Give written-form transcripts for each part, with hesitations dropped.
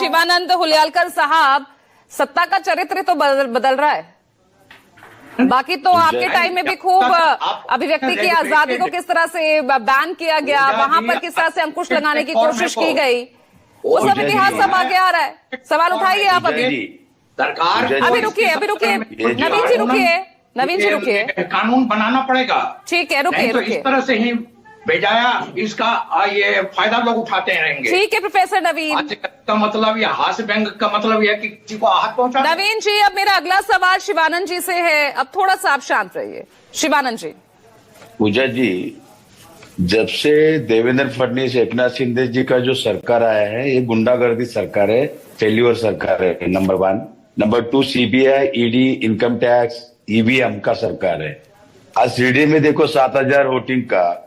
शिवानंद हुलियालकर साहब, सत्ता का चरित्र तो बदल रहा है। बाकी तो आपके टाइम में भी खूब अभिव्यक्ति की आजादी को किस तरह से बैन किया गया, वहां पर किस तरह से अंकुश लगाने की कोशिश की गई, वो सब इतिहास सब आगे आ रहा है। सवाल उठाइए आप अभी। सरकार अभी रुकिए नवीन जी रुकिए। कानून बनाना पड़ेगा। ठीक है, रुकिए तो इस तरह से ही बेजाया इसका ये फायदा लोग उठाते रहेंगे। ठीक है प्रोफेसर नवीन, आज का मतलब ये हास्य व्यंग का मतलब यह कि किसी को आहत पहुंचा। नवीन जी, अब मेरा अगला सवाल शिवानंद जी से है। अब थोड़ा सा आप शांत रहिए। शिवानंद जी। पूजा जी, जब से देवेंद्र फडणवीस एकनाथ शिंदे जी का जो सरकार आया है, ये गुंडागर्दी सरकार है, फेल्यूर सरकार है, number 1। Number 2, CBI, ED, income tax, EVM का सरकार है। आज सीडी में देखो 7,000 वोटिंग का,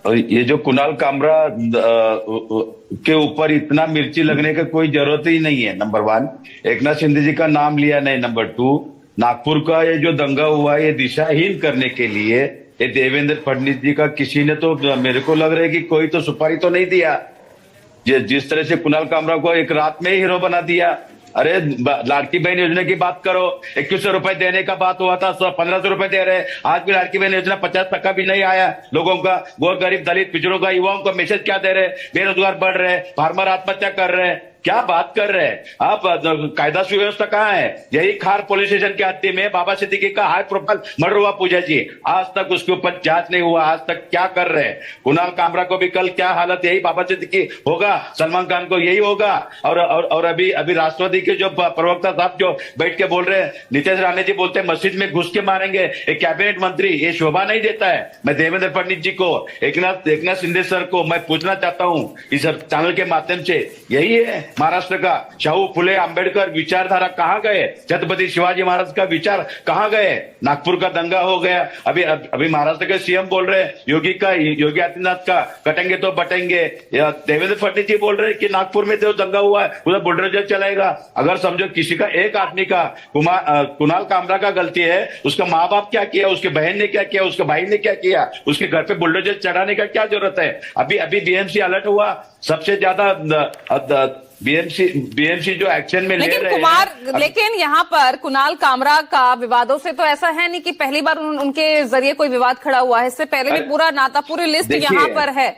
और ये जो कुणाल कामरा के ऊपर इतना मिर्ची लगने का कोई जरूरत ही नहीं है, नंबर 1। एकनाथ शिंदे जी का नाम लिया नहीं, नंबर 2। नागपुर का ये जो दंगा हुआ है, ये दिशाहीन करने के लिए ये देवेंद्र फडणवीस जी का किसी ने तो, मेरे को लग रहा है कि कोई तो सुपारी तो नहीं दिया। जिस तरह से कुणाल कामरा को एक रात में ही हीरो बना दिया। अरे लाड़की बहन योजना की बात करो, 2100 रुपए देने का बात हुआ था, 1500 रुपए दे रहे। आज भी लाड़की बहन योजना 50% भी नहीं आया लोगों का। गोर गरीब दलित पिछड़ों का युवाओं को मैसेज क्या दे रहे? बेरोजगार बढ़ रहे, फार्मर आत्महत्या कर रहे हैं, क्या बात कर रहे हैं आप? कायदा सुव्यवस्था कहाँ है? यही खार पुलिस स्टेशन के हत्या में बाबा सिद्दीकी का हाई प्रोफाइल मर्डर हुआ पूजा जी, आज तक उसके ऊपर जांच नहीं हुआ। आज तक क्या कर रहे हैं? कुणाल कामरा को भी कल क्या हालत, यही बाबा सिद्दीकी होगा, सलमान खान को यही होगा। और अभी राष्ट्रवादी के जो प्रवक्ता साहब जो बैठ के बोल रहे हैं, नीतीश राणे जी बोलते हैं मस्जिद में घुस के मारेंगे एक कैबिनेट मंत्री, ये शोभा नहीं देता है। मैं देवेंद्र फडणवीस जी को, एकनाथ शिंदे सर को मैं पूछना चाहता हूं इस चैनल के माध्यम से, यही है महाराष्ट्र का शाहू फुले अंबेडकर विचारधारा कहां गए? छत्रपति शिवाजी महाराज का विचार कहां गए? नागपुर का दंगा हो गया, अभी महाराष्ट्र के सीएम बोल रहे हैं योगी आदित्यनाथ का कटेंगे तो बटेंगे। देवेंद्र फडणवीस जी बोल रहे हैं कि नागपुर में जो दंगा हुआ है उधर बुलडोजर चलाएगा। अगर समझो किसी का एक आदमी का, कुणाल कामरा का गलती है, उसका माँ बाप क्या किया, उसके बहन ने क्या किया, उसके भाई ने क्या किया, उसके घर पे बुलडोजर चढ़ाने का क्या जरूरत है? अभी बीएमसी अलर्ट हुआ, सबसे ज्यादा बीएमसी जो एक्शन में ले रहे हैं। लेकिन यहाँ पर कुणाल कामरा का विवादों से तो ऐसा है नहीं कि पहली बार उनके जरिए कोई विवाद खड़ा हुआ है। इससे पहले भी पूरा नाता, पूरी लिस्ट यहाँ पर है।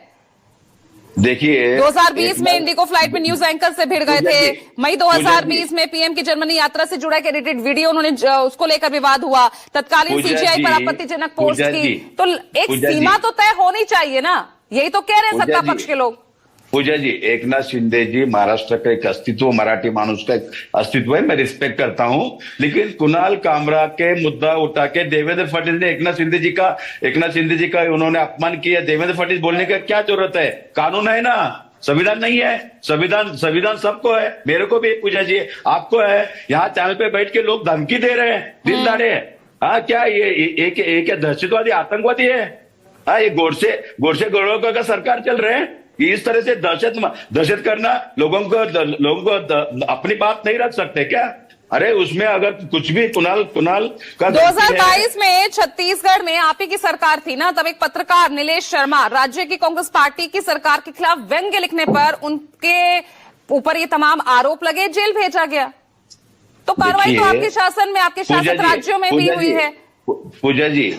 देखिए 2020 में इंडिगो फ्लाइट में न्यूज एंकर से भिड़ गए थे। मई 2020 में पीएम की जर्मनी यात्रा से जुड़ा एक एडिटेड वीडियो उन्होंने उसको लेकर विवाद हुआ। तत्कालीन सीजीआई पर आपत्तिजनक पोस्ट की। तो एक सीमा तो तय होनी चाहिए ना, यही तो कह रहे हैं सत्ता पक्ष के लोग। पूजा जी, एकनाथ शिंदे जी महाराष्ट्र का एक अस्तित्व, मराठी मानुष का एक अस्तित्व है, मैं रिस्पेक्ट करता हूं। लेकिन कुणाल कामरा के मुद्दा उठा के देवेंद्र फडणवीस ने एकनाथ शिंदे जी का उन्होंने अपमान किया। देवेंद्र फडणवीस बोलने का क्या जरूरत है? कानून है ना, संविधान नहीं है? संविधान सबको है, मेरे को भी पूजा जी, आपको है। यहाँ चैनल पे बैठ के लोग धमकी दे रहे हैं दिन दहाड़े। हाँ, क्या ये दहशतवादी आतंकवादी है? हाँ, ये गोडसे गोड़ों का सरकार चल रहे हैं। इस तरह से दहशत करना, लोगों को अपनी बात नहीं रख सकते क्या? अरे उसमें अगर कुछ भी कुणाल का 2022 में छत्तीसगढ़ में आप ही की सरकार थी ना, तब एक पत्रकार नीलेश शर्मा राज्य की कांग्रेस पार्टी की सरकार के खिलाफ व्यंग्य लिखने पर उनके ऊपर ये तमाम आरोप लगे, जेल भेजा गया। तो कार्रवाई तो आपके शासन में, आपके शासित राज्यों में भी हुई है। पूजा जी,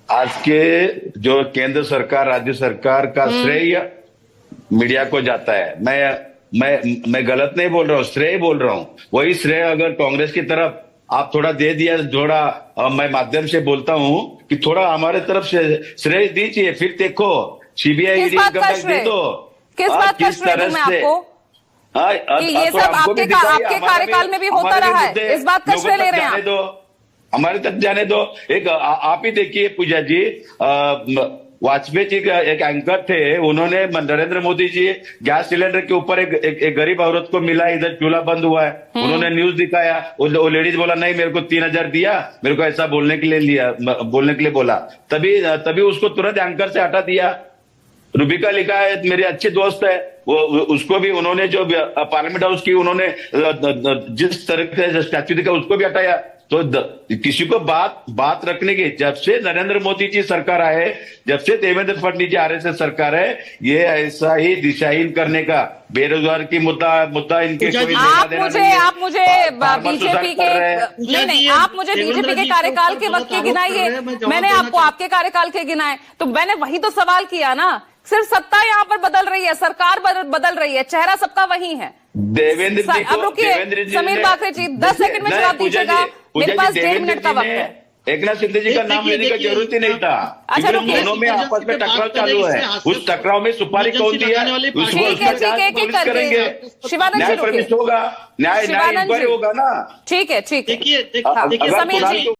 आज के जो केंद्र सरकार, राज्य सरकार का श्रेय मीडिया को जाता है। मैं गलत नहीं बोल रहा हूँ, श्रेय बोल रहा हूँ। वही श्रेय अगर कांग्रेस की तरफ आप थोड़ा दे दिया, थोड़ा मैं माध्यम से बोलता हूँ कि थोड़ा हमारे तरफ से श्रेय दीजिए, फिर देखो सीबीआई दे दो। किस बात का श्रेय दूं मैं आपको? ये सब आपके कार्यकाल में भी होता रहा है, इस बात का श्रेय ले रहे हैं आप? हमारे तक जाने दो। एक आप ही देखिए पूजा जी, वाजपेयी जी का एक एंकर थे, उन्होंने नरेंद्र मोदी जी गैस सिलेंडर के ऊपर एक गरीब औरत को मिला, इधर चूल्हा बंद हुआ है, उन्होंने न्यूज दिखाया। वो लेडीज बोला नहीं, मेरे को 3000 दिया, मेरे को ऐसा बोलने के लिए बोला। तभी उसको तुरंत एंकर से हटा दिया। रूबिका लिखा है, मेरी अच्छी दोस्त है, वो उसको भी उन्होंने जो पार्लियामेंट हाउस की उन्होंने जिस तरह से स्टैच्यू दिखा उसको भी हटाया। तो किसी को बात रखने की, जब से नरेंद्र मोदी जी सरकार आए, जब से देवेंद्र फडणवीस जी आरएसएस सरकार है, ये ऐसा ही दिशाहीन करने का, बेरोजगार की मुद्दा इनके कोई आप मुझे बीजेपी के नहीं, आप मुझे बीजेपी के कार्यकाल के वक्त के गिनाइए, मैंने आपको आपके कार्यकाल के गिनाए, तो मैंने वही तो सवाल किया ना। सिर्फ सत्ता यहाँ पर बदल रही है, सरकार बदल रही है, चेहरा सबका वही है। देवेंद्र जी अब रुकिए समीर बाकरे जी, 10 सेकंड में जवाब दीजिएगा, मेरे पास 1.5 मिनट का वक्त है। एकनाथ शिंदे जी का नाम लेने की जरूरत ही नहीं था। अच्छा, दोनों में आपस में टकराव चालू है, उस टकराव में सुपारी कौन दिया, करेंगे। शिवानंद जी न्याय होगा, न्याय इंक्वायरी होगा ना। ठीक है देखिए समीर जी